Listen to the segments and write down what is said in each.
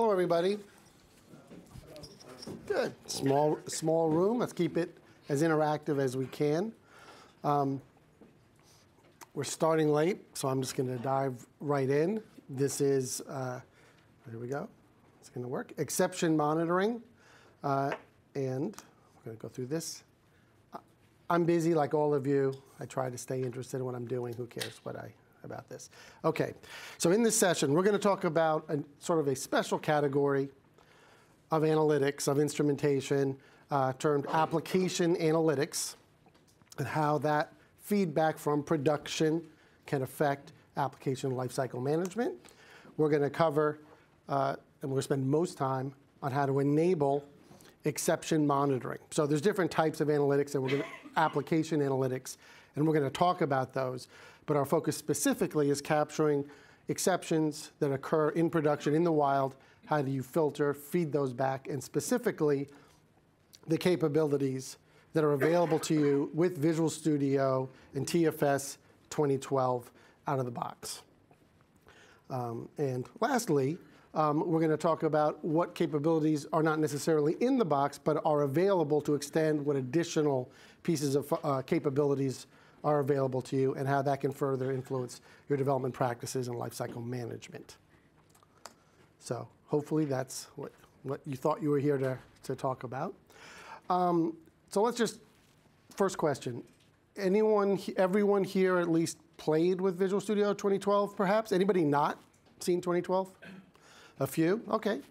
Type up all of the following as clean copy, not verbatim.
Hello, everybody. Good. Small room. Let's keep it as interactive as we can. We're starting late, so I'm just going to dive right in. This is, here we go. It's going to work. Exception monitoring. And we're going to go through this. I'm busy like all of you. I try to stay interested in what I'm doing. Who cares about this? Okay, so in this session, we're going to talk about sort of a special category of analytics, of instrumentation, termed application analytics, and how that feedback from production can affect application lifecycle management. We're going to cover, and we're going to spend most time on how to enable exception monitoring. So there's different types of analytics, and we're going to application analytics, and we're going to talk about those. But our focus specifically is capturing exceptions that occur in production, in the wild. How do you filter, feed those back, and specifically the capabilities that are available to you with Visual Studio and TFS 2012 out of the box. And lastly, we're going to talk about what capabilities are not necessarily in the box, but are available to extend what additional pieces of capabilities are available to you, and how that can further influence your development practices and lifecycle management. So hopefully that's what you thought you were here to talk about. So let's just, first question. Everyone here at least played with Visual Studio 2012, perhaps? Anybody not seen 2012? A few? Okay.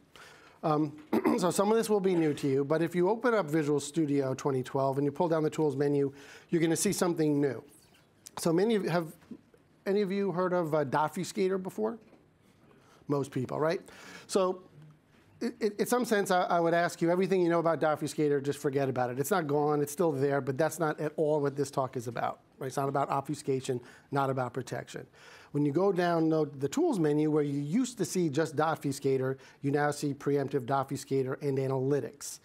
So some of this will be new to you, but if you open up Visual Studio 2012 and you pull down the Tools menu, you're going to see something new. So have any of you heard of Obfuscator before? Most people, right? So in some sense, I would ask you, everything you know about Obfuscator, just forget about it. It's not gone, it's still there, but that's not at all what this talk is about. Right? It's not about obfuscation, not about protection. When you go down the Tools menu, where you used to see just Obfuscator, you now see Preemptive Obfuscator and Analytics.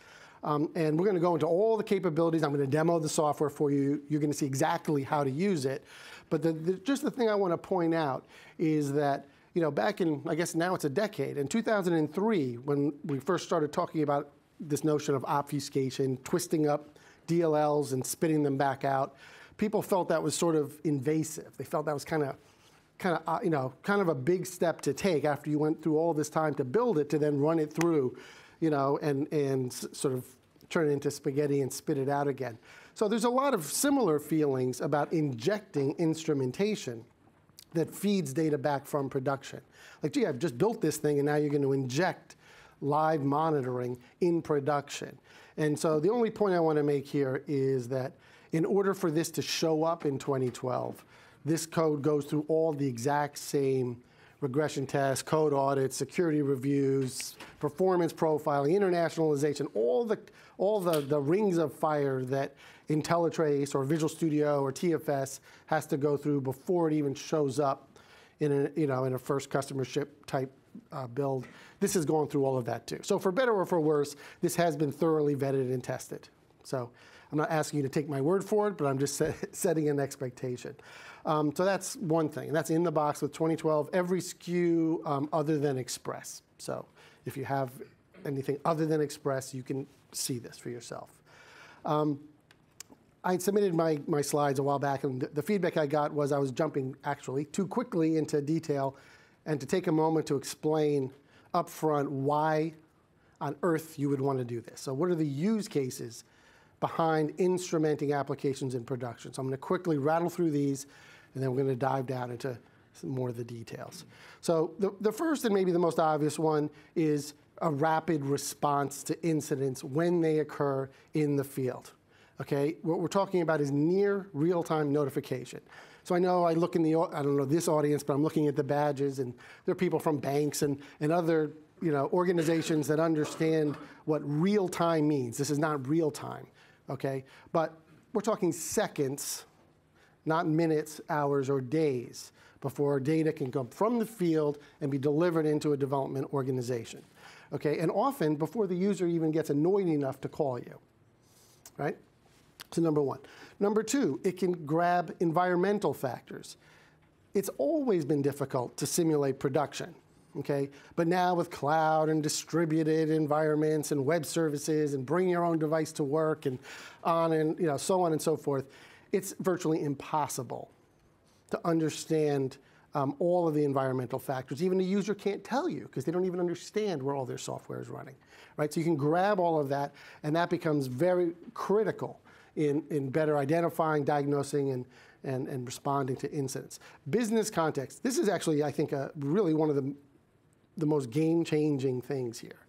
And we're going to go into all the capabilities. I'm going to demo the software for you. You're going to see exactly how to use it. But just the thing I want to point out is that, you know, back in, I guess now it's a decade, in 2003, when we first started talking about this notion of obfuscation, twisting up DLLs and spitting them back out, people felt that was sort of invasive. They felt that was kind of a big step to take after you went through all this time to build it, to then run it through, you know, and sort of turn it into spaghetti and spit it out again. So there's a lot of similar feelings about injecting instrumentation that feeds data back from production. Like, gee, I've just built this thing, and now you're going to inject live monitoring in production. And so the only point I want to make here is that in order for this to show up in 2012, this code goes through all the exact same regression tests, code audits, security reviews, performance profiling, internationalization, all the rings of fire that IntelliTrace or Visual Studio or TFS has to go through before it even shows up in a first customer ship type build. This has gone through all of that too. So for better or for worse, this has been thoroughly vetted and tested. So I'm not asking you to take my word for it, but I'm just setting an expectation. So that's one thing, and that's in the box with 2012, every SKU other than Express. So if you have anything other than Express, you can see this for yourself. I submitted my slides a while back, and the feedback I got was I was jumping actually too quickly into detail, and to take a moment to explain up front why on earth you would want to do this. So what are the use cases behind instrumenting applications in production? So I'm going to quickly rattle through these, and then we're going to dive down into some more of the details. So the first and maybe the most obvious one is a rapid response to incidents when they occur in the field. Okay, what we're talking about is near real-time notification. So I know I look in I don't know this audience, but I'm looking at the badges, and there are people from banks and other organizations that understand what real-time means. This is not real-time, okay? But we're talking seconds, not minutes, hours, or days before data can come from the field and be delivered into a development organization, okay? And often before the user even gets annoyed enough to call you, right? So number one. Number two, it can grab environmental factors. It's always been difficult to simulate production, Okay, but now with cloud and distributed environments and web services and bring your own device to work and on and so on and so forth, it's virtually impossible to understand all of the environmental factors. Even the user can't tell you because they don't even understand where all their software is running, right? So you can grab all of that, and that becomes very critical in better identifying, diagnosing, and responding to incidents. Business context. This is actually, I think, really one of the most game-changing things here.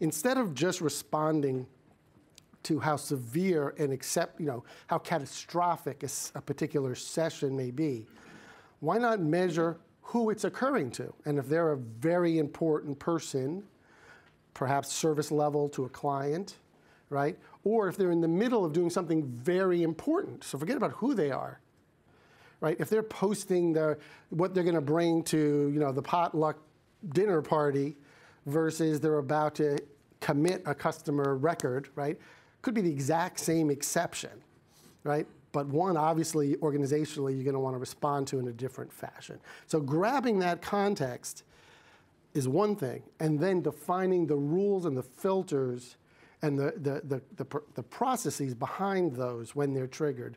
Instead of just responding to how severe and how catastrophic a particular session may be, why not measure who it's occurring to? And if they're a very important person, perhaps service level to a client, right? Or if they're in the middle of doing something very important, so forget about who they are, right? If they're posting what they're going to bring to the potluck dinner party versus they're about to commit a customer record, right? Could be the exact same exception, right? But one, obviously, organizationally, you're going to want to respond to in a different fashion. So grabbing that context is one thing, and then defining the rules and the filters and the processes behind those when they're triggered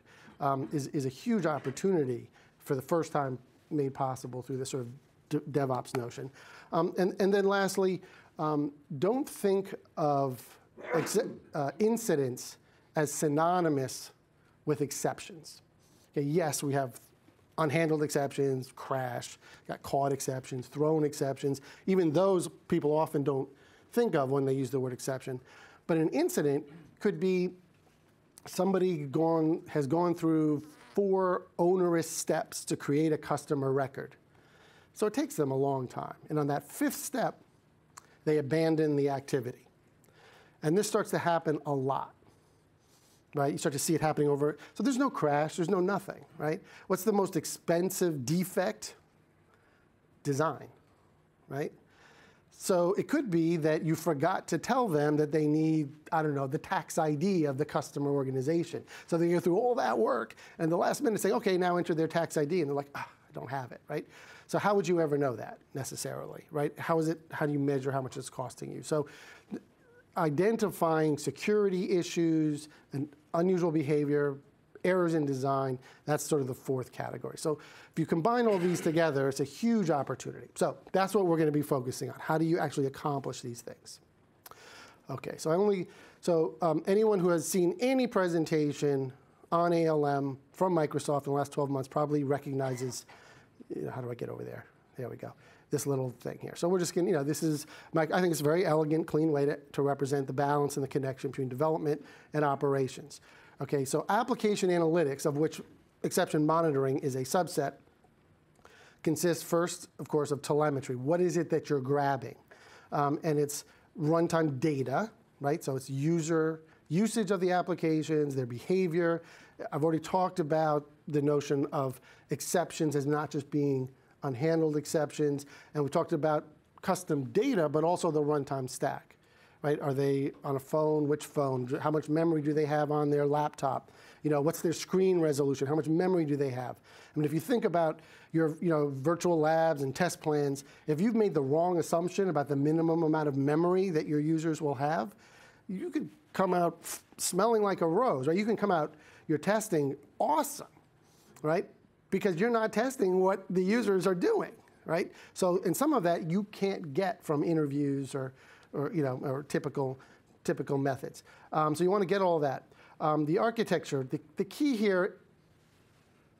is a huge opportunity for the first time made possible through this sort of DevOps notion. And then lastly, don't think of incidents as synonymous with exceptions. Okay, yes, we have unhandled exceptions, crash, got caught exceptions, thrown exceptions. Even those people often don't think of when they use the word exception. But an incident could be somebody has gone through 4 onerous steps to create a customer record. So it takes them a long time. And on that 5th step, they abandon the activity. And this starts to happen a lot, right? You start to see it happening over. So there's no crash, there's no nothing, right? What's the most expensive defect? Design, right? So it could be that you forgot to tell them that they need, I don't know, the tax ID of the customer organization. So they go through all that work, and the last minute say, okay, now enter their tax ID, and they're like, I don't have it, right? So how would you ever know that necessarily, right? How do you measure how much it's costing you? So identifying security issues and unusual behavior, errors in design, that's sort of the 4th category. So if you combine all these together, it's a huge opportunity. So that's what we're going to be focusing on. How do you actually accomplish these things? Okay, so anyone who has seen any presentation on ALM from Microsoft in the last 12 months probably recognizes, how do I get over there? There we go. This little thing here. So we're just going to, this is, I think it's a very elegant, clean way to represent the balance and the connection between development and operations. Okay, so application analytics, of which exception monitoring is a subset, consists first, of course, of telemetry. What is it that you're grabbing? And it's runtime data, right? So it's usage of the applications, their behavior. I've already talked about the notion of exceptions as not just being unhandled exceptions, and we talked about custom data, but also the runtime stack, right? Are they on a phone? Which phone? How much memory do they have on their laptop? What's their screen resolution? How much memory do they have? I mean, if you think about your virtual labs and test plans, if you've made the wrong assumption about the minimum amount of memory that your users will have, you could come out smelling like a rose, right? You can come out, you're testing awesome, right? Because you're not testing what the users are doing, right? So, and some of that you can't get from interviews or typical methods. So you want to get all that. The architecture, the key here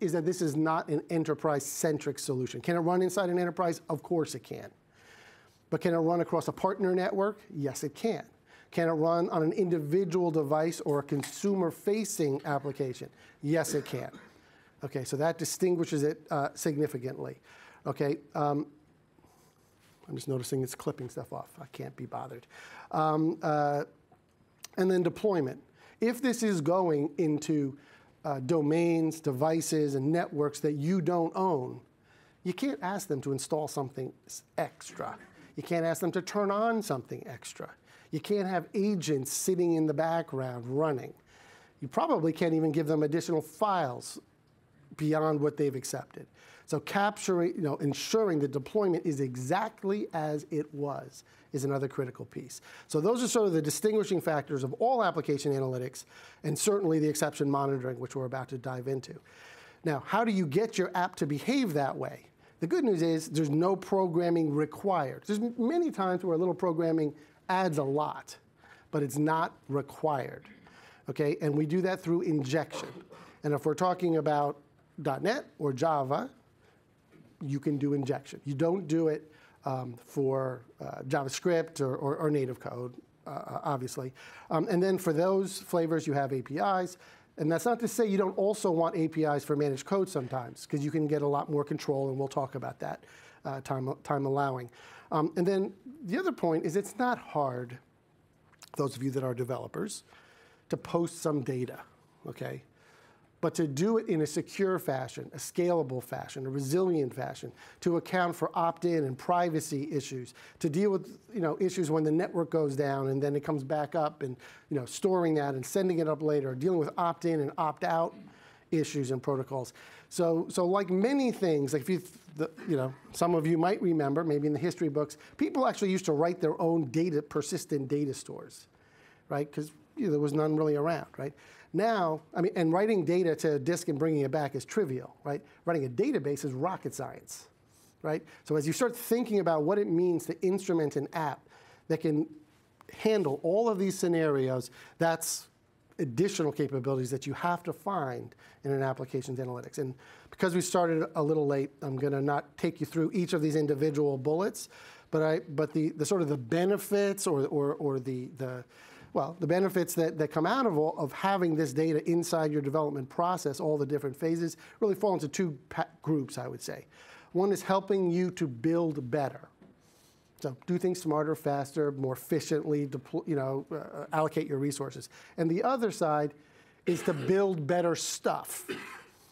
is that this is not an enterprise-centric solution. Can it run inside an enterprise? Of course it can. But can it run across a partner network? Yes, it can. Can it run on an individual device or a consumer-facing application? Yes, it can. Okay, so that distinguishes it significantly. Okay, I'm just noticing it's clipping stuff off. I can't be bothered. And then deployment. If this is going into domains, devices, and networks that you don't own, you can't ask them to install something extra. You can't ask them to turn on something extra. You can't have agents sitting in the background running. You probably can't even give them additional files beyond what they've accepted. So capturing, ensuring the deployment is exactly as it was is another critical piece. So those are sort of the distinguishing factors of all application analytics, and certainly the exception monitoring, which we're about to dive into. Now, how do you get your app to behave that way? The good news is there's no programming required. There's many times where a little programming adds a lot, but it's not required, okay? And we do that through injection. And if we're talking about .NET or Java, you can do injection. You don't do it for JavaScript or native code, obviously. And then for those flavors, you have APIs. And that's not to say you don't also want APIs for managed code sometimes, because you can get a lot more control, and we'll talk about that time allowing. And then the other point is it's not hard, those of you that are developers, to post some data, okay? But to do it in a secure fashion, a scalable fashion, a resilient fashion, to account for opt-in and privacy issues, to deal with issues when the network goes down and then it comes back up, and storing that and sending it up later, dealing with opt-in and opt-out issues and protocols. So like many things, like if some of you might remember, maybe in the history books, people actually used to write their own persistent data stores, right? Because there was none really around, right? Now, and writing data to a disk and bringing it back is trivial, right? Writing a database is rocket science, right? So as you start thinking about what it means to instrument an app that can handle all of these scenarios, that's additional capabilities that you have to find in an applications analytics. And because we started a little late, I'm going to not take you through each of these individual bullets, but the sort of the benefits or the benefits that come out of having this data inside your development process, all the different phases, really fall into two groups, I would say. One is helping you to build better. So do things smarter, faster, more efficiently, allocate your resources. And the other side is to build better stuff,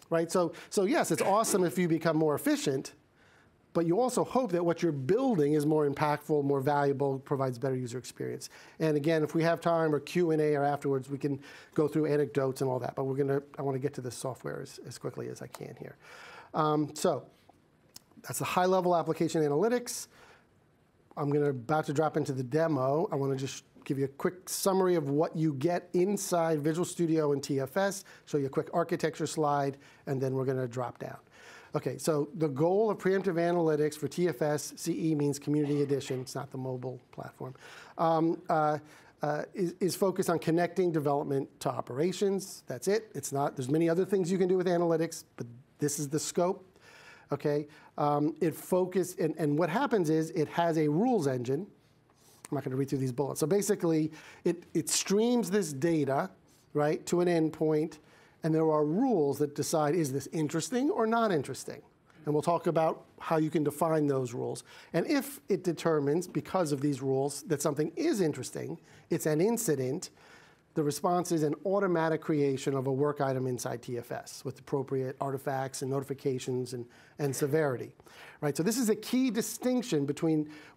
right? So yes, it's awesome if you become more efficient, but you also hope that what you're building is more impactful, more valuable, provides better user experience. And again, if we have time or Q&A or afterwards, we can go through anecdotes and all that. But I want to get to this software as quickly as I can here. So that's the high-level application analytics. I'm about to drop into the demo. I want to just give you a quick summary of what you get inside Visual Studio and TFS, show you a quick architecture slide, and then we're going to drop down. Okay, so the goal of preemptive analytics for TFS, CE means Community Edition, it's not the mobile platform, is focused on connecting development to operations. That's it. It's not, there's many other things you can do with analytics, but this is the scope. Okay, it focused, and what happens is it has a rules engine. I'm not going to read through these bullets. So basically, it streams this data, right, to an endpoint, and there are rules that decide, is this interesting or not interesting? And we'll talk about how you can define those rules. And if it determines, because of these rules, that something is interesting, it's an incident, the response is an automatic creation of a work item inside TFS with appropriate artifacts and notifications and severity, right? So this is a key distinction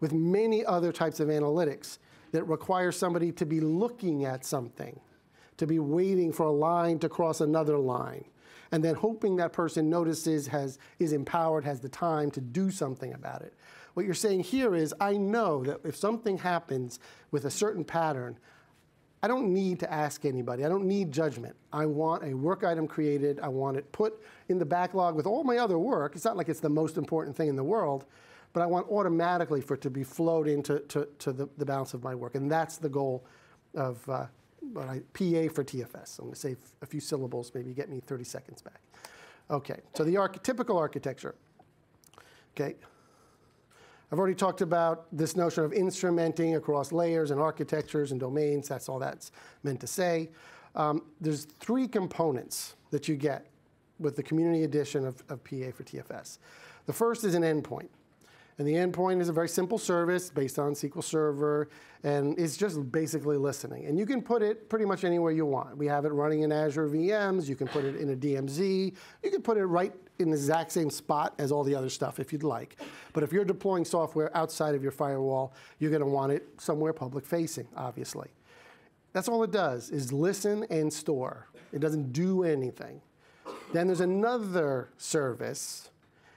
with many other types of analytics that require somebody to be looking at something, to be waiting for a line to cross another line, and then hoping that person notices, is empowered, has the time to do something about it. What you're saying here is, I know that if something happens with a certain pattern, I don't need to ask anybody. I don't need judgment. I want a work item created. I want it put in the backlog with all my other work. It's not like it's the most important thing in the world, but I want automatically for it to be flowed into the balance of my work. And that's the goal of PA for TFS. I'm going to say a few syllables, maybe get me 30 seconds back. Okay, so the typical architecture. Okay. I've already talked about this notion of instrumenting across layers and architectures and domains. That's all that's meant to say. There's three components that you get with the Community Edition of PA for TFS. The first is an endpoint. And the endpoint is a very simple service based on SQL Server, and it's just basically listening. And you can put it pretty much anywhere you want. We have it running in Azure VMs. You can put it in a DMZ. You can put it right in the exact same spot as all the other stuff if you'd like. But if you're deploying software outside of your firewall, you're going to want it somewhere public-facing, obviously. That's all it does, is listen and store. It doesn't do anything. Then there's another service,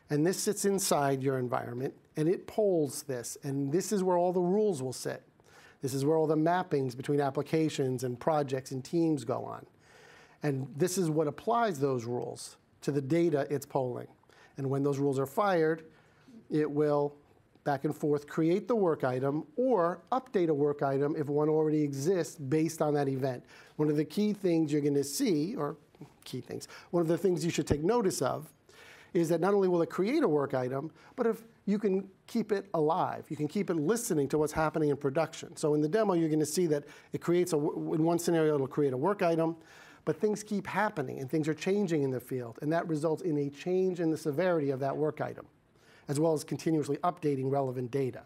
and this sits inside your environment, and it polls this, and this is where all the rules will sit. This is where all the mappings between applications and projects and teams go on. And this is what applies those rules to the data it's polling. And when those rules are fired, it will, back and forth, create the work item or update a work item if one already exists based on that event. One of the key things you're going to see, or key things, one of the things you should take notice of is that not only will it create a work item, but if you can keep it alive. You can keep it listening to what's happening in production. So in the demo, you're going to see that it creates, in one scenario, it'll create a work item, but things keep happening and things are changing in the field, and that results in a change in the severity of that work item, as well as continuously updating relevant data.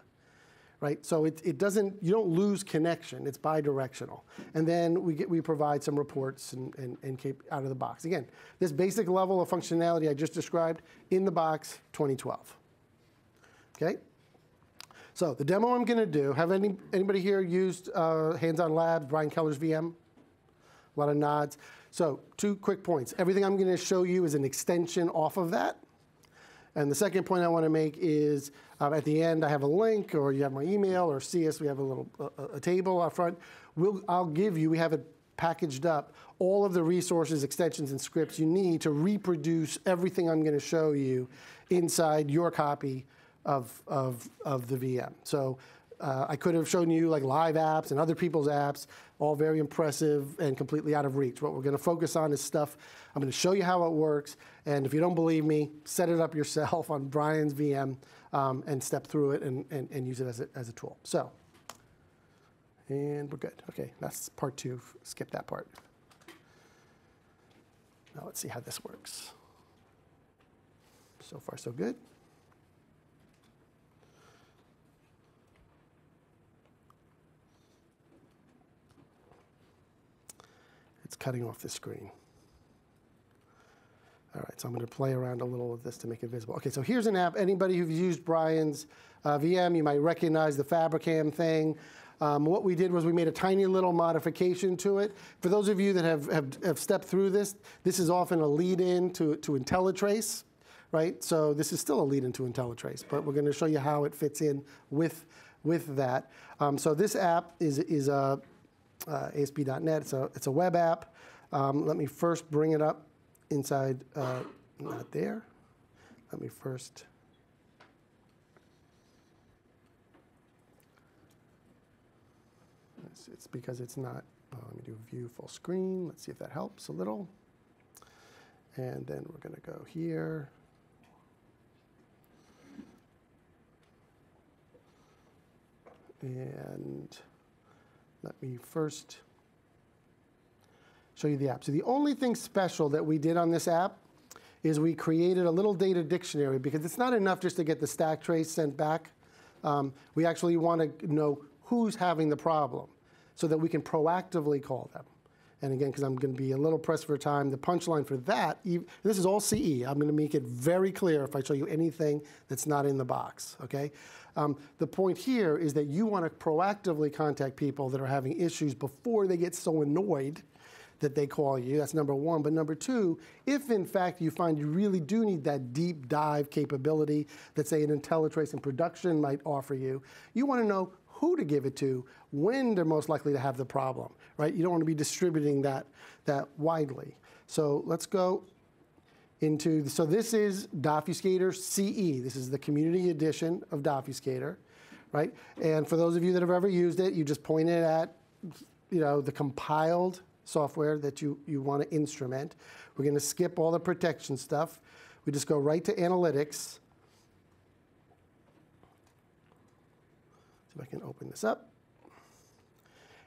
Right? So it doesn't, you don't lose connection, it's bi-directional. And then we provide some reports and keep out of the box. Again, this basic level of functionality I just described, in the box, 2012. Okay? So the demo I'm gonna do, have anybody here used Hands-On Labs, Brian Keller's VM? A lot of nods. So 2 quick points. Everything I'm gonna show you is an extension off of that. And the second point I want to make is at the end I have a link, or you have my email, or see us, we have a little table out front. I'll give you, we have it packaged up, all of the resources, extensions, and scripts you need to reproduce everything I'm going to show you inside your copy of the VM. So I could have shown you like live apps and other people's apps, all very impressive and completely out of reach. What we're going to focus on is stuff, I'm going to show you how it works, and if you don't believe me, set it up yourself on Brian's VM and step through it and use it as a tool. So, and we're good. Okay, that's part 2. Skip that part. Now let's see how this works. So far, so good. It's cutting off the screen. All right, so I'm going to play around a little with this to make it visible. Okay, so here's an app. Anybody who's used Brian's VM, you might recognize the Fabricam thing. What we did was we made a tiny little modification to it. For those of you that have stepped through this, this is often a lead-in to IntelliTrace, right? So this is still a lead-in to IntelliTrace, but we're going to show you how it fits in with that. So this app is ASP.NET. It's a web app. Let me first bring it up inside, not there. Let me first. It's because it's not, let me do view full screen. Let's see if that helps a little. And then we're going to go here. And let me first show you the app. So the only thing special that we did on this app is we created a little data dictionary, because it's not enough just to get the stack trace sent back. We actually want to know who's having the problem so that we can proactively call them. And again, because I'm going to be a little pressed for time, the punchline for that, this is all CE. I'm going to make it very clear if I show you anything that's not in the box, okay? The point here is that you want to proactively contact people that are having issues before they get so annoyed that they call you. That's number 1. But number 2, if in fact you find you really do need that deep dive capability that, say, an IntelliTrace in production might offer you, you want to know who to give it to, when they're most likely to have the problem, right? You don't want to be distributing that widely. So let's go into, so this is Dofuscator CE. This is the community edition of Dofuscator, right? And for those of you that have ever used it, you just point it at, the compiled software that you want to instrument. We're going to skip all the protection stuff. We just go right to analytics. See if I can open this up.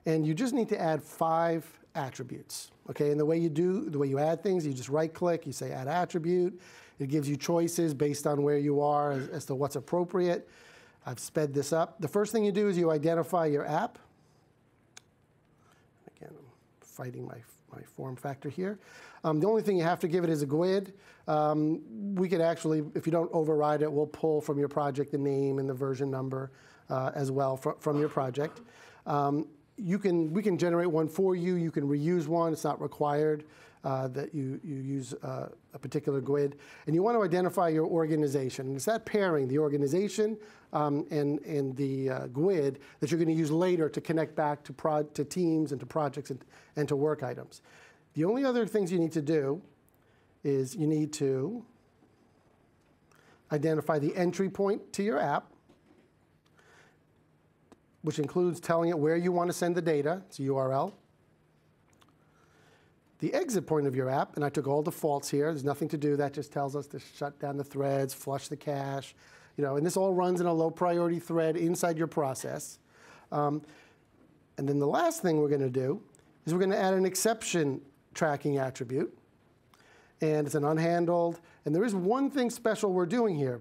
And you just need to add 5 attributes. Okay, and the way you add things, you just right-click, you say Add Attribute. It gives you choices based on where you are as to what's appropriate. I've sped this up. The first thing you do is you identify your app. Again, I'm fighting my form factor here. The only thing you have to give it is a GUID. We could actually, if you don't override it, we'll pull from your project the name and the version number as well from your project. We can generate one for you. You can reuse one. It's not required. that you use a particular GUID. And you want to identify your organization. And it's that pairing, the organization and the GUID, that you're going to use later to connect back to teams and to projects and to work items. The only other things you need to do is you need to identify the entry point to your app, which includes telling it where you want to send the data. It's a URL. The exit point of your app, and I took all defaults here. There's nothing to do. That just tells us to shut down the threads, flush the cache, and this all runs in a low priority thread inside your process. And then the last thing we're going to do is we're going to add an exception tracking attribute. And it's an unhandled. And there is one thing special we're doing here.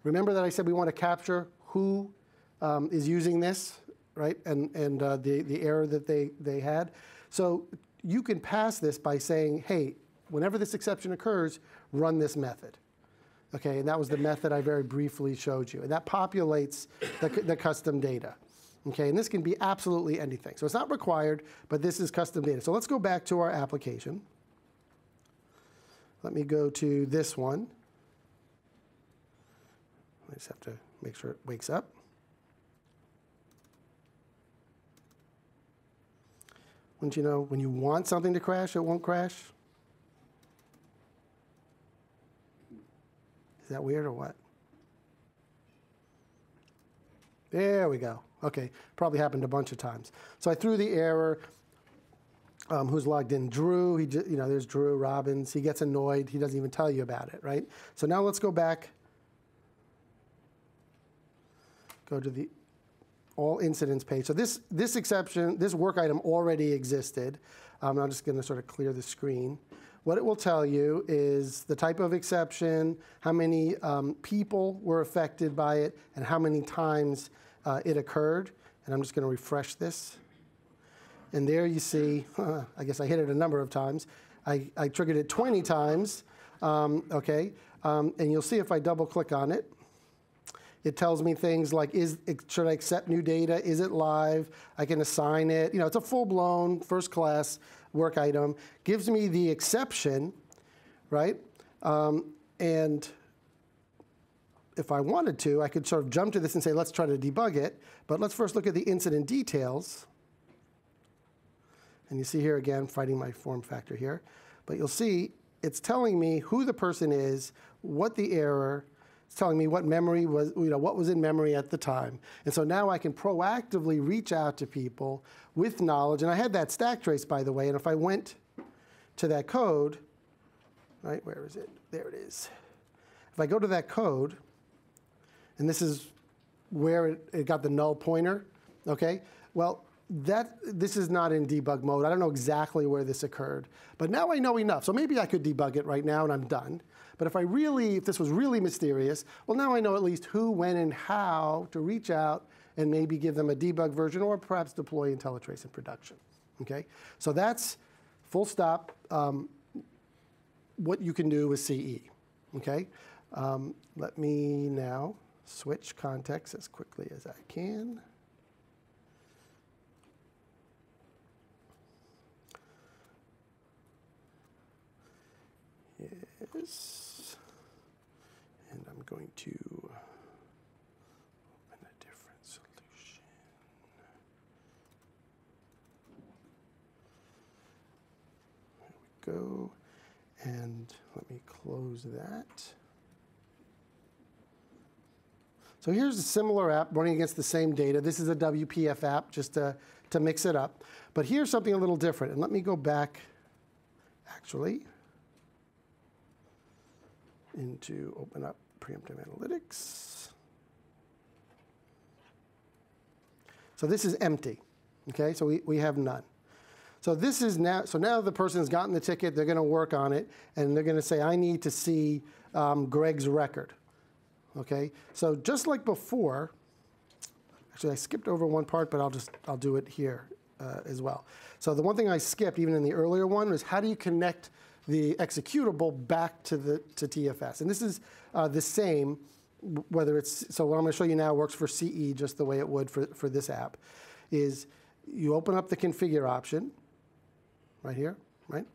Remember that I said we want to capture who is using this, right? And the error that they had. So you can pass this by saying, hey, whenever this exception occurs, run this method. Okay, and that was the method I very briefly showed you. And that populates the custom data. Okay, and this can be absolutely anything. So it's not required, but this is custom data. So let's go back to our application. Let me go to this one. I just have to make sure it wakes up. Wouldn't you know, when you want something to crash, it won't crash? Is that weird or what? There we go. Okay, probably happened a bunch of times. So I threw the error. Who's logged in? Drew. There's Drew Robbins. He gets annoyed. He doesn't even tell you about it, right? So now let's go back. Go to the all incidents page. So this exception, this work item already existed. I'm just going to sort of clear the screen. What it will tell you is the type of exception, how many people were affected by it, and how many times it occurred. And I'm just going to refresh this. And there you see, I guess I hit it a number of times. I triggered it 20 times, okay? And you'll see if I double click on it, it tells me things like, should I accept new data? Is it live? I can assign it. It's a full-blown, first-class work item. Gives me the exception, right? And if I wanted to, I could sort of jump to this and say, let's try to debug it. But let's first look at the incident details. And you see here again, fighting my form factor here. But you'll see it's telling me who the person is, what the error. It's telling me what memory was, what was in memory at the time. And so now I can proactively reach out to people with knowledge. And I had that stack trace, by the way. And if I went to that code, right, where is it? There it is. If I go to that code, and this is where it got the null pointer, okay? Well, this is not in debug mode. I don't know exactly where this occurred. But now I know enough. So maybe I could debug it right now and I'm done. But if this was really mysterious, well, now I know at least who, when, and how to reach out and maybe give them a debug version or perhaps deploy IntelliTrace in production. Okay? So that's full stop what you can do with CE. Okay? Let me now switch context as quickly as I can. Yes. And I'm going to open a different solution. There we go. And let me close that. So here's a similar app running against the same data. This is a WPF app, just to mix it up. But here's something a little different. And let me go back, actually, into open up preemptive analytics. So this is empty, okay? So we have none. So this is now the person's gotten the ticket, they're gonna work on it, and they're gonna say, I need to see Greg's record, okay? So just like before, actually I skipped over one part, but I'll do it here as well. So the one thing I skipped, even in the earlier one, was how do you connect the executable back to TFS. And this is the same, whether it's, so what I'm going to show you now works for CE just the way it would for this app, is you open up the configure option right here, right?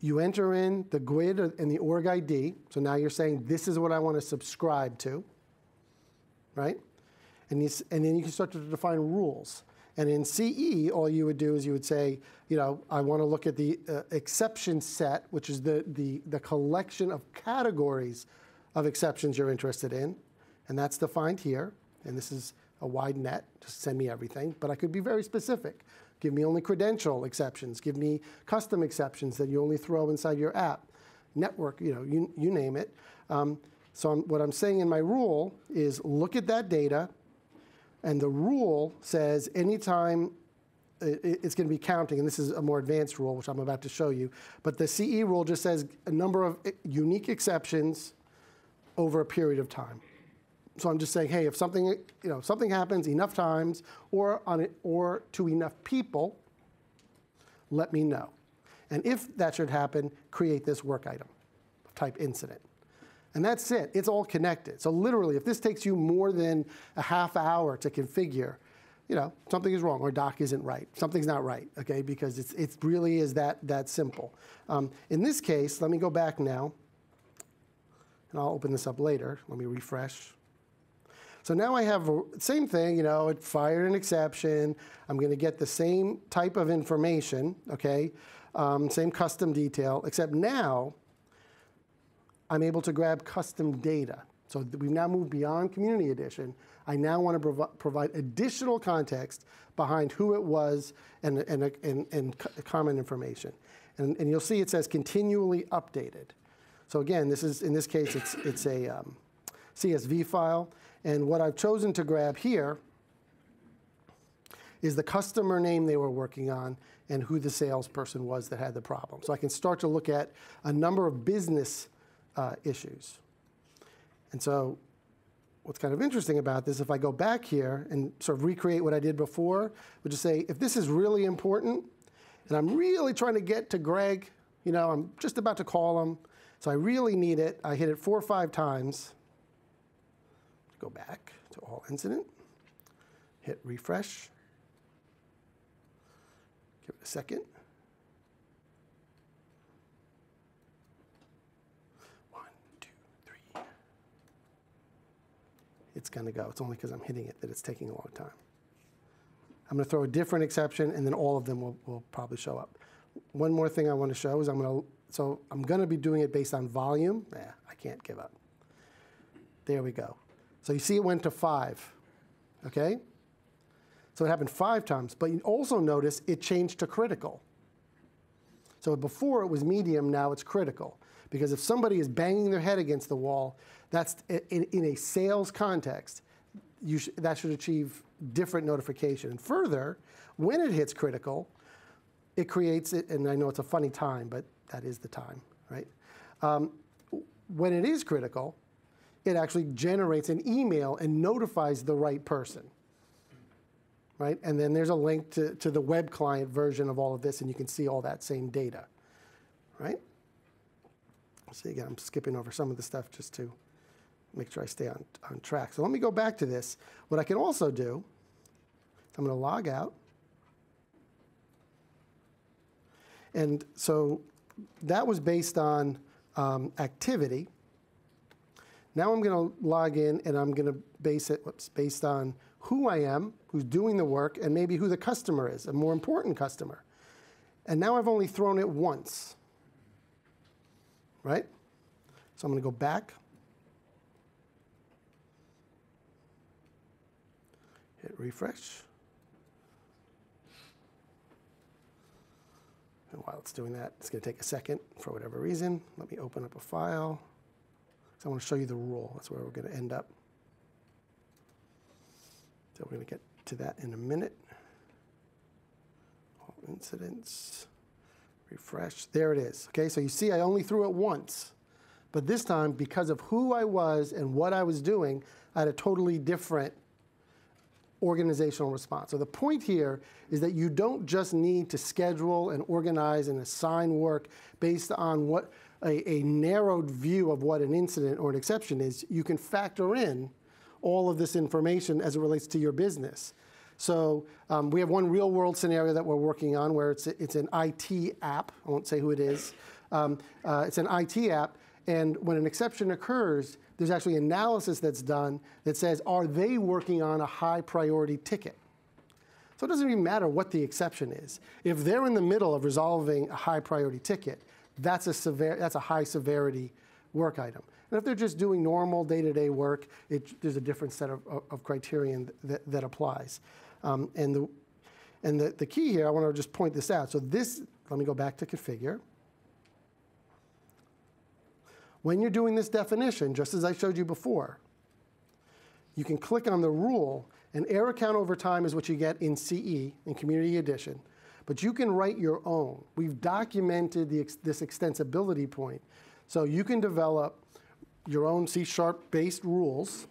You enter in the GUID and the org ID. So now you're saying, this is what I want to subscribe to, right? And then you can start to define rules. And in CE, all you would do is you would say, I want to look at the exception set, which is the collection of categories of exceptions you're interested in. And that's defined here. And this is a wide net. Just send me everything. But I could be very specific. Give me only credential exceptions. Give me custom exceptions that you only throw inside your app. Network, you name it. So what I'm saying in my rule is look at that data. And the rule says anytime it's going to be counting, and this is a more advanced rule, which I'm about to show you, but the CE rule just says a number of unique exceptions over a period of time. So I'm just saying, hey, if something, something happens enough times or to enough people, let me know. And if that should happen, create this work item type incident. And that's it. It's all connected. So literally, if this takes you more than a half hour to configure, something is wrong or doc isn't right. Something's not right, okay? Because it really is that simple. In this case, let me go back now, and I'll open this up later. Let me refresh. So now I have the same thing, it fired an exception. I'm going to get the same type of information, okay? Same custom detail, except now I'm able to grab custom data. So we've now moved beyond Community Edition. I now want to provide additional context behind who it was and common information. And you'll see it says continually updated. So again, in this case, it's a CSV file. And what I've chosen to grab here is the customer name they were working on and who the salesperson was that had the problem. So I can start to look at a number of business issues. And so what's kind of interesting about this, if I go back here and sort of recreate what I did before, would just say, if this is really important, and I'm really trying to get to Greg, I'm just about to call him, so I really need it. I hit it 4 or 5 times. Go back to all incident, hit refresh, give it a second. 1, 2, 3. It's going to go. It's only because I'm hitting it that it's taking a long time. I'm going to throw a different exception, and then all of them will probably show up. One more thing I want to show is I'm going to be doing it based on volume. I can't give up. There we go. So you see it went to 5, okay? So it happened 5 times, but you also notice it changed to critical. So before it was medium, now it's critical. Because if somebody is banging their head against the wall, that's in a sales context, that should achieve different notification. And further, when it hits critical, it creates it, and I know it's a funny time, but that is the time, right? When it is critical, it actually generates an email and notifies the right person, right? And then there's a link to the web client version of all of this, and you can see all that same data, right? See, again, I'm skipping over some of the stuff just to make sure I stay on track. So let me go back to this. What I can also do, I'm going to log out. And so that was based on activity. Now I'm going to log in, and I'm going to base it based on who I am, who's doing the work, and maybe who the customer is, a more important customer. And now I've only thrown it once, right? So I'm going to go back, hit refresh. And while it's doing that, it's going to take a second for whatever reason. Let me open up a file. I want to show you the rule. That's where we're going to end up. So we're going to get to that in a minute. All incidents, refresh. There it is. Okay, so you see I only threw it once. But this time, because of who I was and what I was doing, I had a totally different organizational response. So the point here is that you don't just need to schedule and organize and assign work based on what a narrowed view of what an incident or an exception is. You can factor in all of this information as it relates to your business. So we have one real world scenario that we're working on where it's an IT app. I won't say who it is. It's an IT app, and when an exception occurs, there's actually analysis that's done that says, are they working on a high priority ticket? So it doesn't even matter what the exception is. If they're in the middle of resolving a high priority ticket, that's a high severity work item. And if they're just doing normal day-to-day work, there's a different set of criterion that applies. And the key here, I want to just point this out. So this, let me go back to configure. When you're doing this definition, just as I showed you before, you can click on the rule, and error count over time is what you get in CE, in Community Edition. But you can write your own. We've documented this extensibility point. So you can develop your own C#-based rules,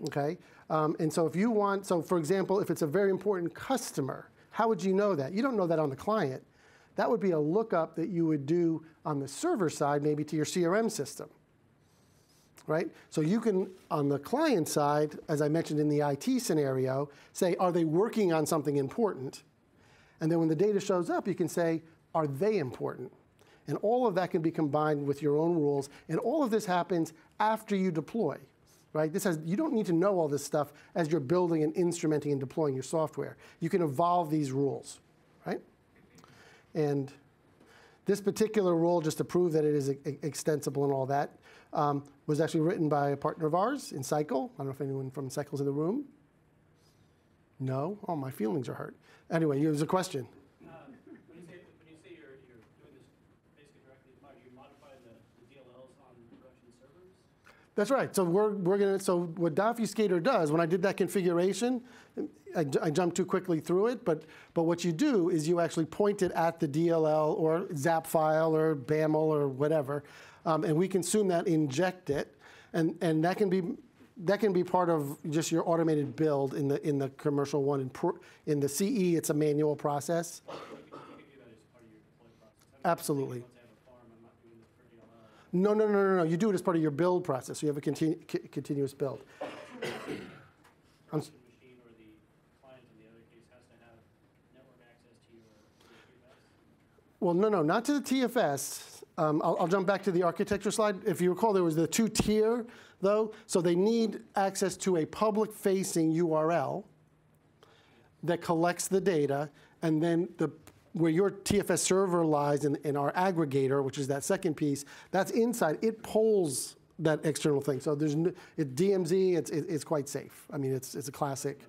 okay? And so if you want, so for example, if it's a very important customer, how would you know that? You don't know that on the client. That would be a lookup that you would do on the server side, maybe to your CRM system, right? So you can, on the client side, as I mentioned in the IT scenario, say, are they working on something important? And then when the data shows up, you can say, are they important? And all of that can be combined with your own rules. And all of this happens after you deploy, right? You don't need to know all this stuff as you're building and instrumenting and deploying your software. You can evolve these rules, right? And this particular rule, just to prove that it is extensible and all that, was actually written by a partner of ours in Cycle. I don't know if anyone from Cycle's in the room. No? Oh, my feelings are hurt. Anyway, there's a question. When you say you're doing this basically directly to the cloud, do you modify the DLLs on production servers? That's right. So we're gonna. So what Obfuscator does, when I did that configuration, I jumped too quickly through it. But what you do is you actually point it at the DLL or ZAP file or BAML or whatever, and we consume that, inject it, and that can be part of just your automated build in the commercial one. In the CE, it's a manual process. You can do that as part of your deploy process. Absolutely. Once I have a farm, I'm not doing this for DLL. No. You do it as part of your build process. So you have a continuous build. The machine or the client in the other case has to have network access to your TFS? Well, no, not to the TFS. I'll jump back to the architecture slide. If you recall, there was the two-tier, though. So they need access to a public-facing URL that collects the data, and then where your TFS server lies in our aggregator, which is that second piece, that's inside. It pulls that external thing. So there's DMZ. It's quite safe. I mean, it's a classic.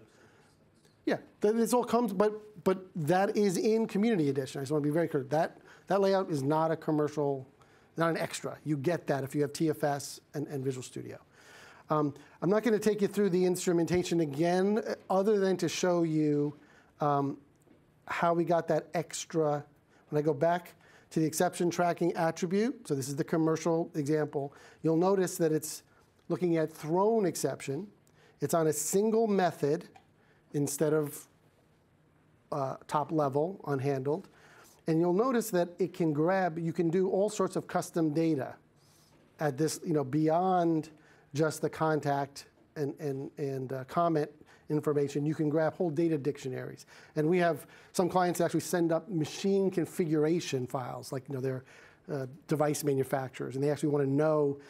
Yeah, this all comes, but that is in Community Edition. I just want to be very clear. That layout is not a commercial, not an extra. You get that if you have TFS and Visual Studio. I'm not going to take you through the instrumentation again, other than to show you how we got that extra. When I go back to the exception tracking attribute, so this is the commercial example, you'll notice that it's looking at thrown exception. It's on a single method instead of top level, unhandled. And you'll notice that it can you can do all sorts of custom data at this, beyond just the contact and comment information. You can grab whole data dictionaries. And we have some clients that actually send up machine configuration files, like they're device manufacturers, and they actually want to know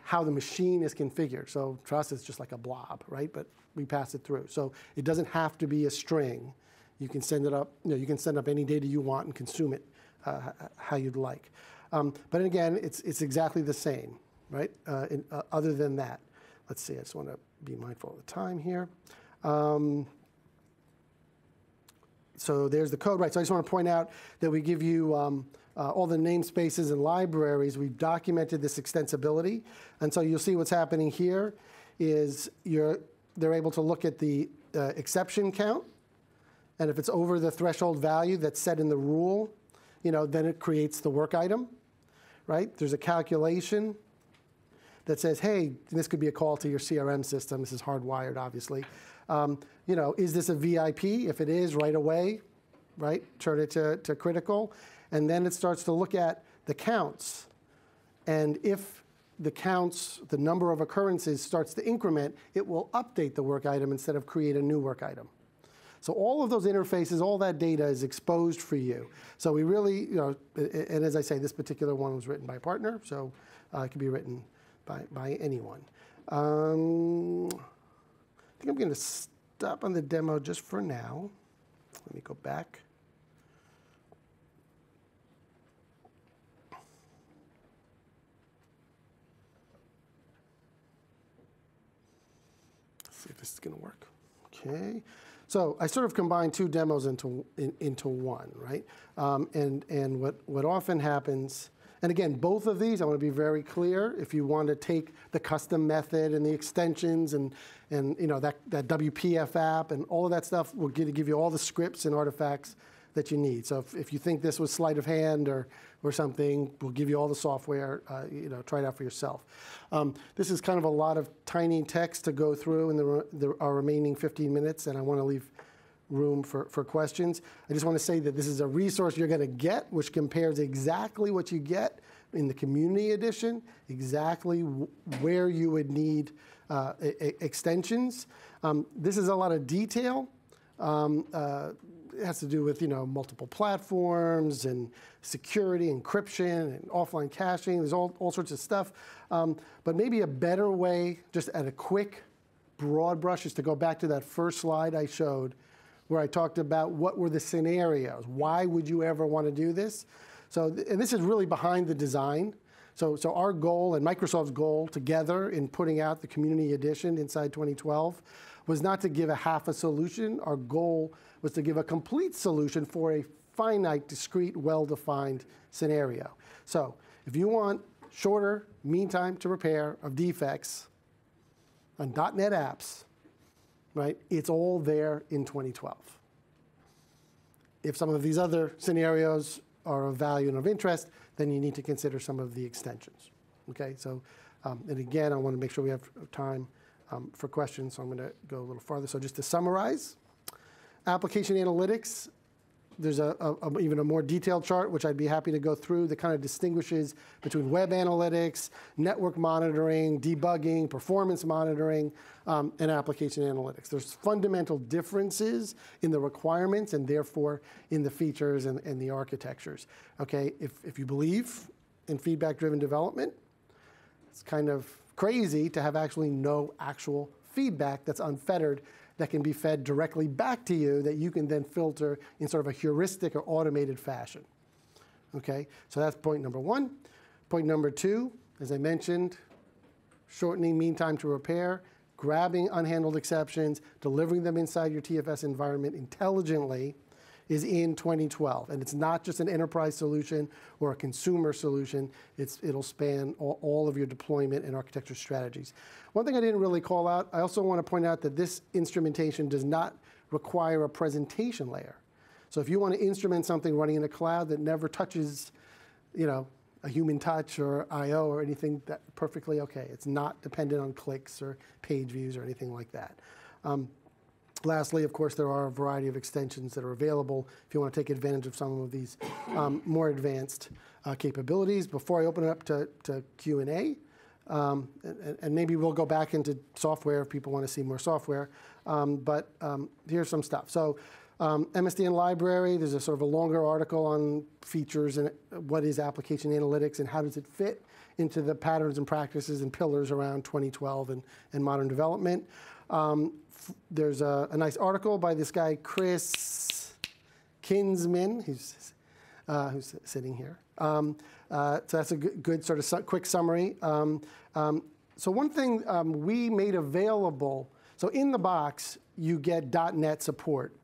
how the machine is configured. So to us, it's just like a blob, right? But we pass it through. So it doesn't have to be a string. You can send it up. You can send up any data you want and consume it how you'd like. But again, it's exactly the same, right? Other than that, let's see. I just want to be mindful of the time here. So there's the code, right? So I just want to point out that we give you all the namespaces and libraries. We've documented this extensibility, and so you'll see what's happening here is they're able to look at the exception count. And if it's over the threshold value that's set in the rule, then it creates the work item, right? There's a calculation that says, hey, this could be a call to your CRM system. This is hardwired, obviously. Is this a VIP? If it is, right away, right? Turn it to critical. And then it starts to look at the counts. And if the number of occurrences starts to increment, it will update the work item instead of create a new work item. So all of those interfaces, all that data is exposed for you. So we really, and as I say, this particular one was written by a partner, so it can be written by anyone. I think I'm going to stop on the demo just for now. Let me go back. Let's see if this is going to work. Okay. So I sort of combined two demos into one, right? And what often happens, and again, both of these, I want to be very clear, if you want to take the custom method and the extensions and that WPF app and all of that stuff, we'll give you all the scripts and artifacts that you need. So if you think this was sleight of hand or something, we'll give you all the software, try it out for yourself. This is kind of a lot of tiny text to go through in our remaining 15 minutes, and I want to leave room for questions. I just want to say that this is a resource you're going to get, which compares exactly what you get in the community edition, exactly where you would need extensions. This is a lot of detail. It has to do with multiple platforms and security, encryption, and offline caching. There's all sorts of stuff. But maybe a better way, just at a quick, broad brush, is to go back to that first slide I showed, where I talked about what were the scenarios. Why would you ever want to do this? So, and this is really behind the design. So our goal and Microsoft's goal together in putting out the community edition inside 2012 was not to give a half a solution. Our goal was to give a complete solution for a finite, discrete, well-defined scenario. So if you want shorter mean time to repair of defects on .NET apps, right, it's all there in 2012. If some of these other scenarios are of value and of interest, then you need to consider some of the extensions. Okay, so, and again, I want to make sure we have time for questions, so I'm going to go a little farther. So just to summarize, application analytics, there's even a more detailed chart, which I'd be happy to go through, that kind of distinguishes between web analytics, network monitoring, debugging, performance monitoring, and application analytics. There's fundamental differences in the requirements and therefore in the features and the architectures. Okay, if you believe in feedback-driven development, it's kind of crazy to have actually no actual feedback that's unfettered, that can be fed directly back to you, that you can then filter in sort of a heuristic or automated fashion. Okay, so that's point number one. Point number two, as I mentioned, shortening mean time to repair, grabbing unhandled exceptions, delivering them inside your TFS environment intelligently is in 2012. And it's not just an enterprise solution or a consumer solution. It'll span all of your deployment and architecture strategies. One thing I didn't really call out, I also want to point out that this instrumentation does not require a presentation layer. So if you want to instrument something running in a cloud that never touches, a human touch or I/O or anything, that perfectly okay. It's not dependent on clicks or page views or anything like that. Lastly, of course, there are a variety of extensions that are available if you want to take advantage of some of these more advanced capabilities. Before I open it up to Q&A, and maybe we'll go back into software if people want to see more software, but here's some stuff. So MSDN library, there's a sort of a longer article on features and what is application analytics and how does it fit into the patterns and practices and pillars around 2012 and modern development. There's a nice article by this guy, Chris Kinsman, who's sitting here. So that's a good sort of quick summary. So one thing we made available, so in the box, you get .NET support.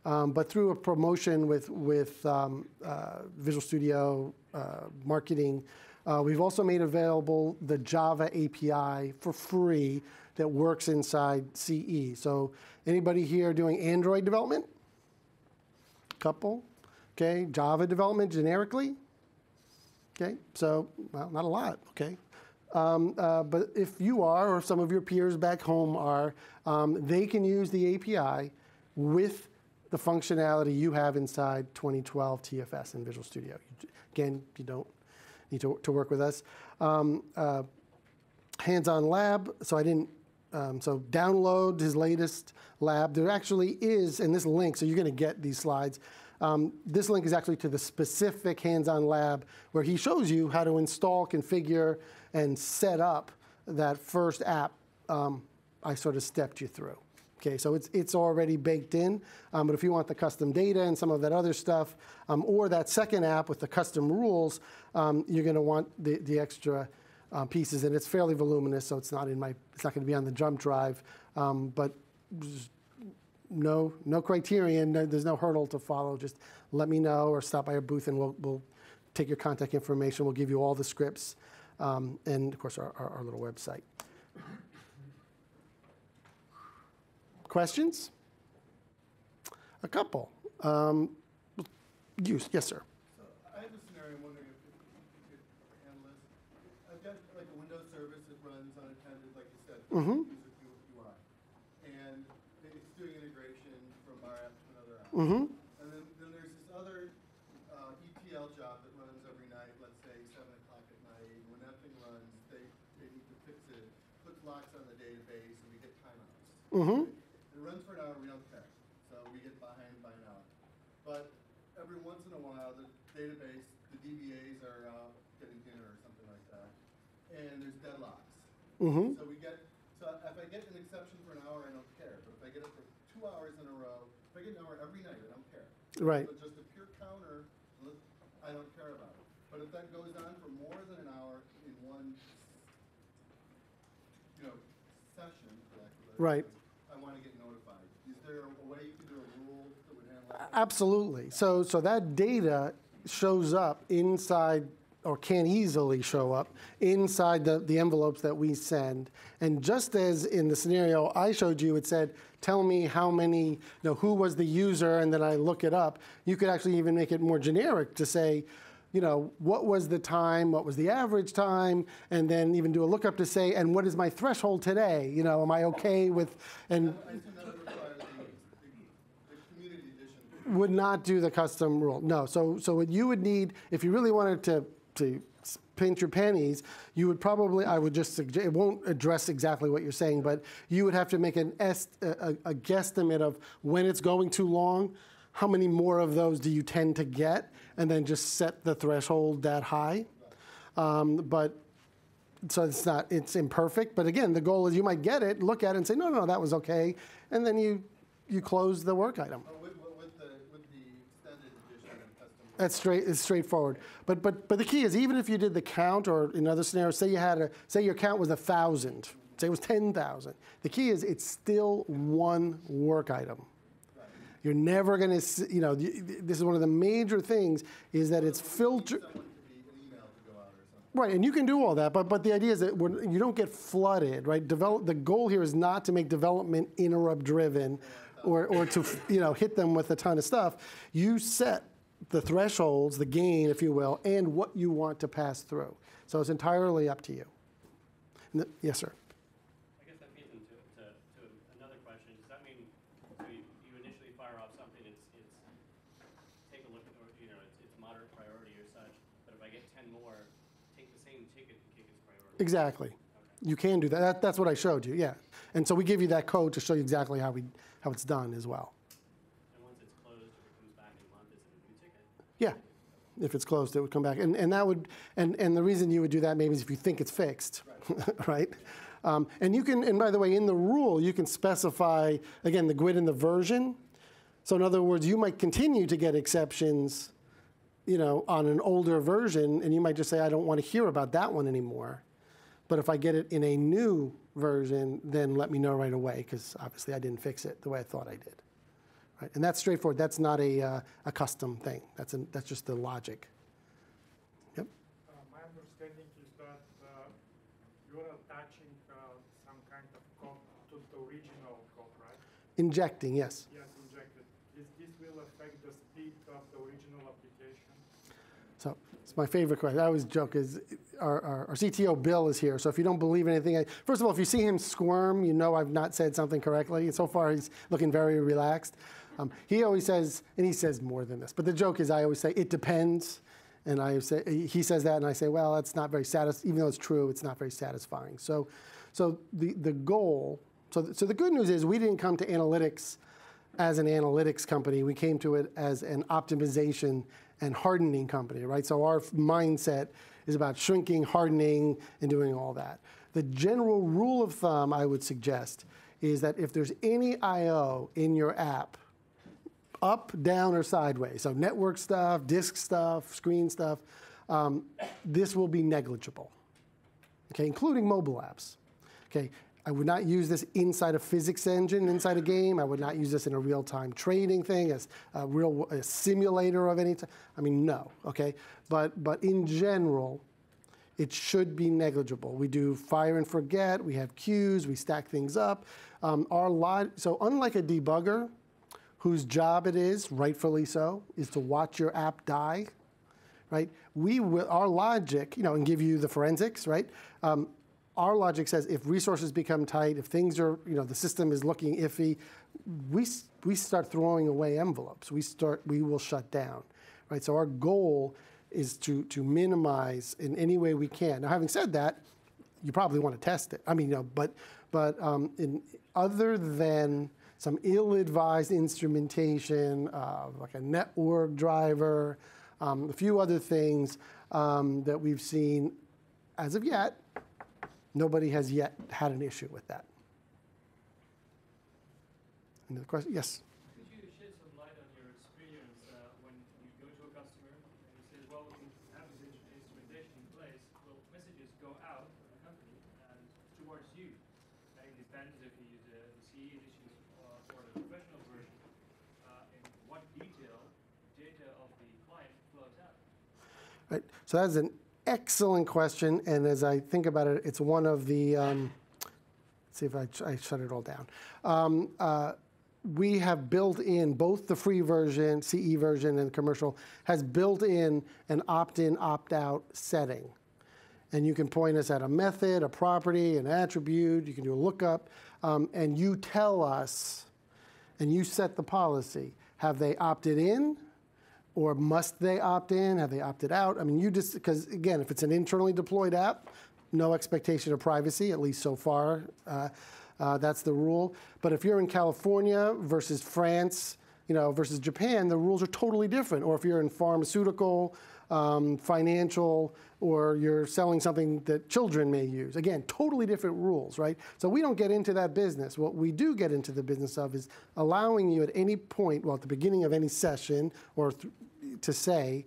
But through a promotion with Visual Studio marketing, we've also made available the Java API for free that works inside CE. So anybody here doing Android development? Couple. Okay, Java development generically? Okay, so, well, not a lot, okay. But if you are, or some of your peers back home are, they can use the API with the functionality you have inside 2012 TFS and Visual Studio. Again, you don't need to work with us. Hands-on lab, so I didn't So download his latest lab. There actually is, and this link, so you're going to get these slides. This link is actually to the specific hands-on lab where he shows you how to install, configure, and set up that first app I sort of stepped you through. Okay, so it's already baked in, but if you want the custom data and some of that other stuff, or that second app with the custom rules, you're going to want the extra pieces, and it's fairly voluminous, so it's not going to be on the jump drive, but no criterion, there's no hurdle to follow. Just let me know or stop by our booth, and we'll take your contact information. We'll give you all the scripts, and of course our little website. Questions? A couple. Yes, sir. So I have a scenario. I'm wondering if you could handle this. I've got like a Windows service that runs unattended, like you said, user UI, and it's doing integration from our app to another app. And then there's this other ETL job that runs every night. Let's say 7 o'clock at night. When that thing runs, they need to fix it, put locks on the database, and we get timeouts. It runs for an hour, we don't care. So we get behind by an hour. But every once in a while, the database, the DBAs are getting dinner or something like that. And there's deadlocks. So if I get an exception for an hour, I don't care. But if I get it for 2 hours in a row, if I get an hour every night, I don't care. Right. So just a pure counter, I don't care about it. But if that goes on for more than an hour in one, session, for lack of a better Right. term, I want to get notified. Is there a way you can do a rule that would handle that? Absolutely. So that data shows up inside, or can easily show up, inside the envelopes that we send. And just as in the scenario I showed you, it said, tell me how many, who was the user, and then I look it up. You could actually even make it more generic to say, what was the time, what was the average time, and then even do a lookup to say, and what is my threshold today? Am I okay with, and I assume that would require the community edition. would not do the custom rule. No, so what you would need, if you really wanted to pinch your pennies, you would probably, I would just suggest, it won't address exactly what you're saying, but you would have to make a guesstimate of when it's going too long, how many more of those do you tend to get, and then just set the threshold that high. But so it's imperfect, but again, the goal is you might get it, look at it and say, no, that was okay, and then you close the work item. With the extended edition and custom. It's straightforward. But the key is, even if you did the count, or in other scenarios, say your count was 1,000, say it was 10,000. The key is it's still one work item. You're never going to, this is one of the major things, is that it's filtered. Someone could be an email to go out or something. Right, and you can do all that, but the idea is that you don't get flooded, right? The goal here is not to make development interrupt-driven, or to hit them with a ton of stuff. You set the thresholds, the gain, if you will, and what you want to pass through. So it's entirely up to you. Yes, sir. I guess that feeds into to another question. Does that mean, so you initially fire off something, it's take a look at, or it's moderate priority or such, but if I get 10 more, take the same ticket and kick its priority? Exactly. Okay. You can do that. That's what I showed you, yeah. And so we give you that code to show you exactly how it's done as well. And once it's closed, if it comes back in a month, is it a new ticket? Yeah. If it's closed, it would come back. And that would, and the reason you would do that maybe is if you think it's fixed, right? And you can, and by the way, in the rule, you can specify, again, the GUID and the version. So in other words, you might continue to get exceptions, on an older version, and you might just say, I don't want to hear about that one anymore. But if I get it in a new version, then let me know right away, because obviously I didn't fix it the way I thought I did. Right? And that's straightforward. That's not a custom thing. That's just the logic. Yep. My understanding is that you're attaching some kind of code to the original code, right? Injecting, yes. Yes, injected. This will affect the speed of the original application? So it's my favorite question. I always joke is our CTO Bill is here. So if you don't believe anything, first of all, if you see him squirm, I've not said something correctly. So far, he's looking very relaxed. He always says, and he says more than this, but the joke is I always say, it depends. And he says that, and I say, well, that's not very satisfying. Even though it's true, it's not very satisfying. So the goal. So the good news is we didn't come to analytics as an analytics company. We came to it as an optimization and hardening company, right? So our mindset is about shrinking, hardening, and doing all that. The general rule of thumb I would suggest is that if there's any I/O in your app, up, down, or sideways, so network stuff, disk stuff, screen stuff, this will be negligible, okay, including mobile apps, okay? I would not use this inside a physics engine, inside a game. I would not use this in a real-time trading thing, as a simulator of any type. I mean, no, okay? But in general, it should be negligible. We do fire and forget. We have queues. We stack things up. So unlike a debugger, whose job it is, rightfully so, is to watch your app die, right? Our logic, and give you the forensics, right? Our logic says if resources become tight, if things are, the system is looking iffy, we start throwing away envelopes. We will shut down, right? So our goal is to minimize in any way we can. Now, having said that, you probably want to test it. I mean, but other than some ill-advised instrumentation, like a network driver, a few other things that we've seen as of yet, nobody has yet had an issue with that. Another question? Yes? Could you shed some light on your experience when you go to a customer and you say, well, we have this instrumentation in place, will messages go out from the company and towards you? And it depends if you use the CE edition or the professional version, in what detail data of the client flows out. Right. So that's an excellent question, and as I think about it, it's one of the, let's see if I shut it all down. We have built in both the free version, CE version, and commercial, has built in an opt-in, opt-out setting. And you can point us at a method, a property, an attribute, you can do a lookup, and you tell us, and you set the policy. Have they opted in? Or must they opt in? Have they opted out? I mean, because again, if it's an internally deployed app, no expectation of privacy, at least so far. That's the rule. But if you're in California versus France, versus Japan, the rules are totally different. Or if you're in pharmaceutical, financial, or you're selling something that children may use. Again, totally different rules, right? So we don't get into that business. What we do get into the business of is allowing you at any point, well, at the beginning of any session, or to say,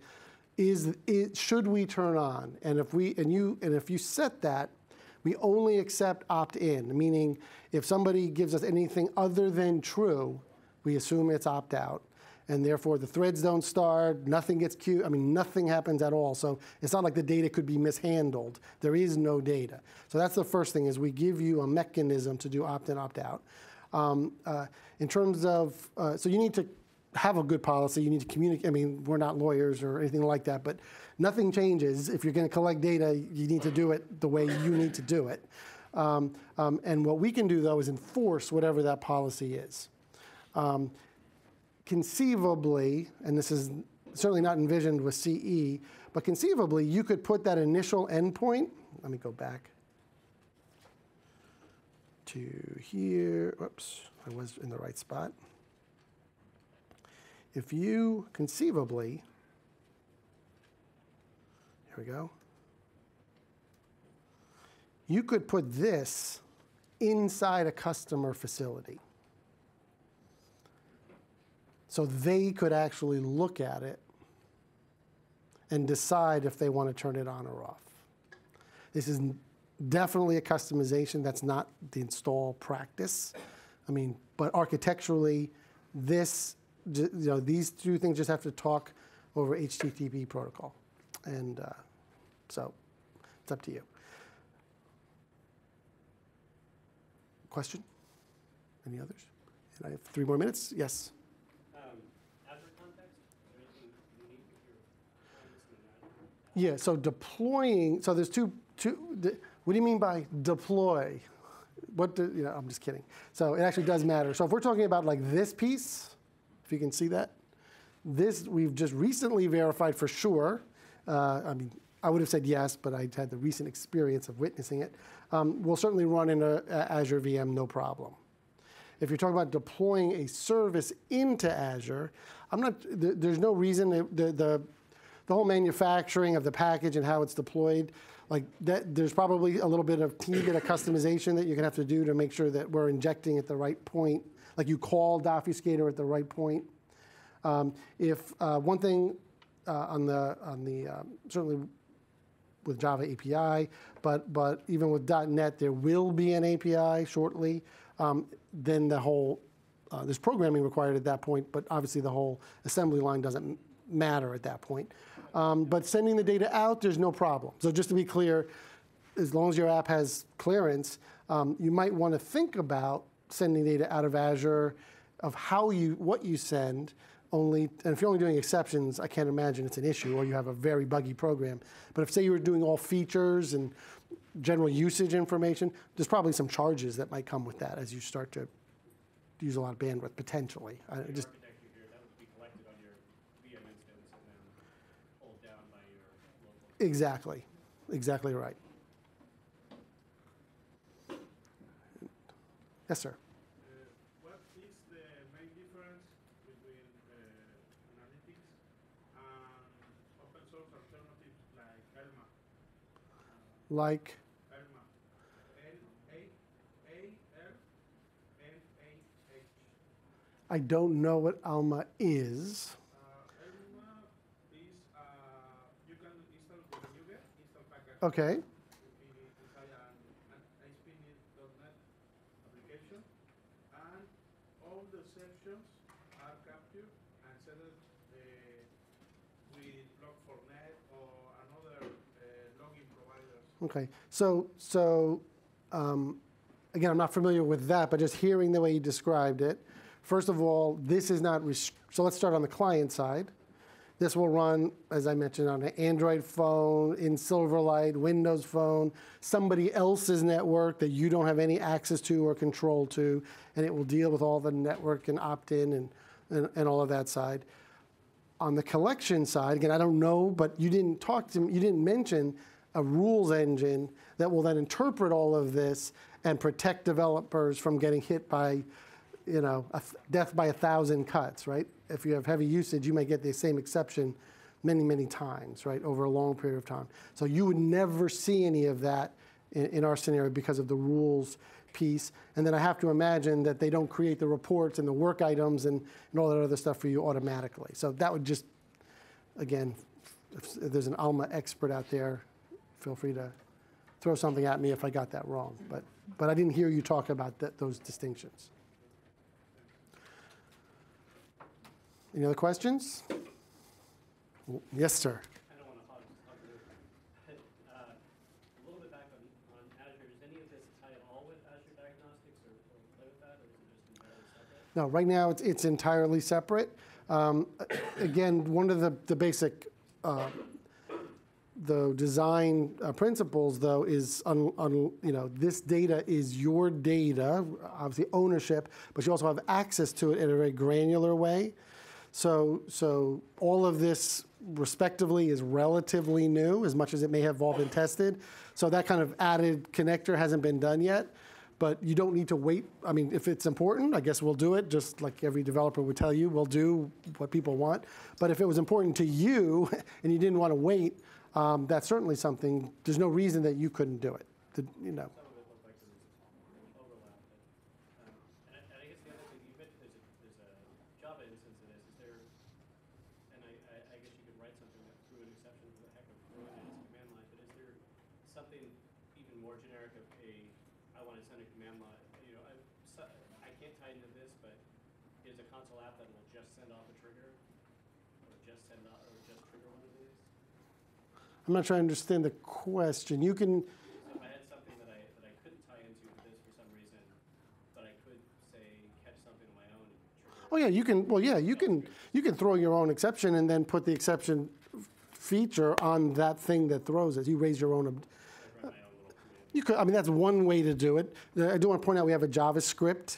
should we turn on? And if you set that, we only accept opt-in, meaning if somebody gives us anything other than true, we assume it's opt-out. And therefore, the threads don't start, nothing gets queued. I mean, nothing happens at all. So it's not like the data could be mishandled. There is no data. So that's the first thing, is we give you a mechanism to do opt-in, opt-out. In terms of, so you need to have a good policy. You need to communicate. I mean, we're not lawyers or anything like that, but nothing changes. If you're going to collect data, you need to do it the way you need to do it. And what we can do, though, is enforce whatever that policy is. Conceivably, and this is certainly not envisioned with CE, but conceivably, you could put that initial endpoint. Let me go back to here. Whoops, I was in the right spot. If you conceivably, here we go, you could put this inside a customer facility. So they could actually look at it and decide if they want to turn it on or off. This is definitely a customization. That's not the install practice. I mean, but architecturally, these two things just have to talk over HTTP protocol. And so it's up to you. Question? Any others? And I have 3 more minutes. Yes? Yeah, so deploying, so there's two what do you mean by deploy? I'm just kidding. So it actually does matter. So if we're talking about like this piece, if you can see that, this we've just recently verified for sure I mean, I would have said yes, but I had the recent experience of witnessing it. Will certainly run in a Azure VM, no problem. If you're talking about deploying a service into Azure, there's no reason the whole manufacturing of the package and how it's deployed, like that, there's probably a little bit of teeny bit of customization that you're gonna have to do to make sure that we're injecting at the right point, like you called Obfuscator at the right point. If one thing on the certainly with Java API, but even with .NET, there will be an API shortly. Then the whole, there's programming required at that point, but obviously the whole assembly line doesn't matter at that point. But sending the data out, there's no problem. So just to be clear, as long as your app has clearance, you might want to think about sending data out of Azure, of what you send, and if you're only doing exceptions, I can't imagine it's an issue, or you have a very buggy program. But if, say, you were doing all features and general usage information, there's probably some charges that might come with that as you start to use a lot of bandwidth, potentially. The architecture here, that would be collected on your VM instance and then pulled down by your local. Exactly. Exactly right. Yes, sir. What is the main difference between analytics and open source alternatives like Elma? Like? Elma. A-L-M-A-H. I don't know what Alma is. Elma is, you can install when you get install package. Okay. Inside an ASP.NET application, and all the sections are captured and sent with Log4net or another logging providers. Okay. So again, I'm not familiar with that, but just hearing the way you described it, first of all, this is not, so let's start on the client side. This will run, as I mentioned, on an Android phone, in Silverlight, Windows phone, somebody else's network that you don't have any access to or control to, and it will deal with all the network and opt-in and all of that side. On the collection side, again, I don't know, but you didn't mention a rules engine that will then interpret all of this and protect developers from getting hit by, death by 1,000 cuts, right? If you have heavy usage, you may get the same exception many, many times, right, over a long period of time. So you would never see any of that in our scenario because of the rules piece. And then I have to imagine that they don't create the reports and the work items and all that other stuff for you automatically. So that would just, again, if there's an Alma expert out there, feel free to throw something at me if I got that wrong. But I didn't hear you talk about those distinctions. Any other questions? Yes, sir. I don't want to hog the loop. A little bit back on Azure, does any of this tie at all with Azure Diagnostics or play with that, or is it just entirely separate? No, right now it's entirely separate. Again, one of the basic the design principles, though, is this data is your data, obviously ownership, but you also have access to it in a very granular way. So all of this, respectively, is relatively new, as much as it may have all been tested. So that kind of added connector hasn't been done yet, but you don't need to wait. I mean, if it's important, I guess we'll do it, just like every developer would tell you, we'll do what people want. But if it was important to you and you didn't want to wait, that's certainly something, there's no reason that you couldn't do it. Some of it looked like there was overlap. And I guess the other thing, you mentioned there's a Java instance of this. Is there, and I guess you could write something that threw an exception for the heck of throwing it as a command line, but is there something even more generic of I want to send a command line, I can't tie into this, but is a console app that will just send off a trigger, or just trigger one of these? I'm not sure I understand the question. You can. So if I had something that I couldn't tie into this for some reason, but I could say catch something of my own. Oh yeah, you can. Well, yeah, you can throw your own exception and then put the exception feature on that thing that throws it. You raise your own. You could. I mean, that's one way to do it. I do want to point out we have a JavaScript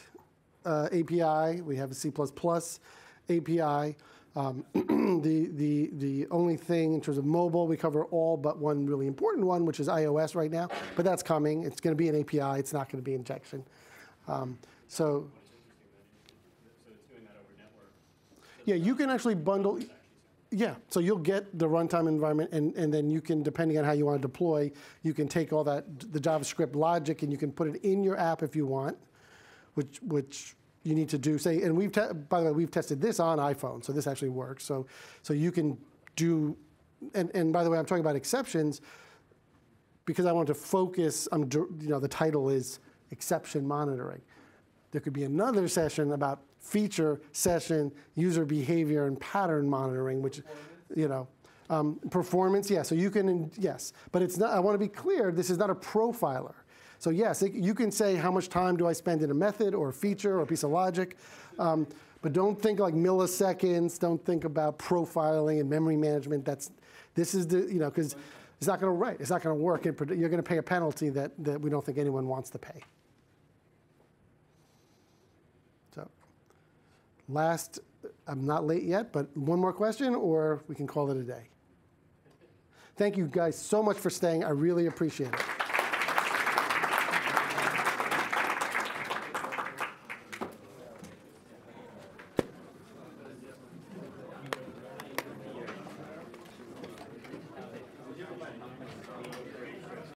API. We have a C++ API. The only thing in terms of mobile, we cover all but one really important one, which is iOS right now, but that's coming. It's going to be an API. It's not going to be injection. So it's doing that over network. yeah, you can actually bundle. Yeah, so you'll get the runtime environment, and then you can, depending on how you want to deploy, you can take all that, the JavaScript logic, and you can put it in your app if you want, which you need to do. Say, and by the way, we've tested this on iPhone, so this actually works. So you can do, and by the way, I'm talking about exceptions because I want to focus on, the title is exception monitoring. There could be another session about feature, session, user behavior, and pattern monitoring, which, performance, yeah. So you can, yes, but it's not. I want to be clear. This is not a profiler. So yes, you can say how much time do I spend in a method or a feature or a piece of logic, but don't think like milliseconds. Don't think about profiling and memory management. This is the because it's not going to write. It's not going to work. You're going to pay a penalty that we don't think anyone wants to pay. So last, I'm not late yet, but one more question, or we can call it a day. Thank you guys so much for staying. I really appreciate it.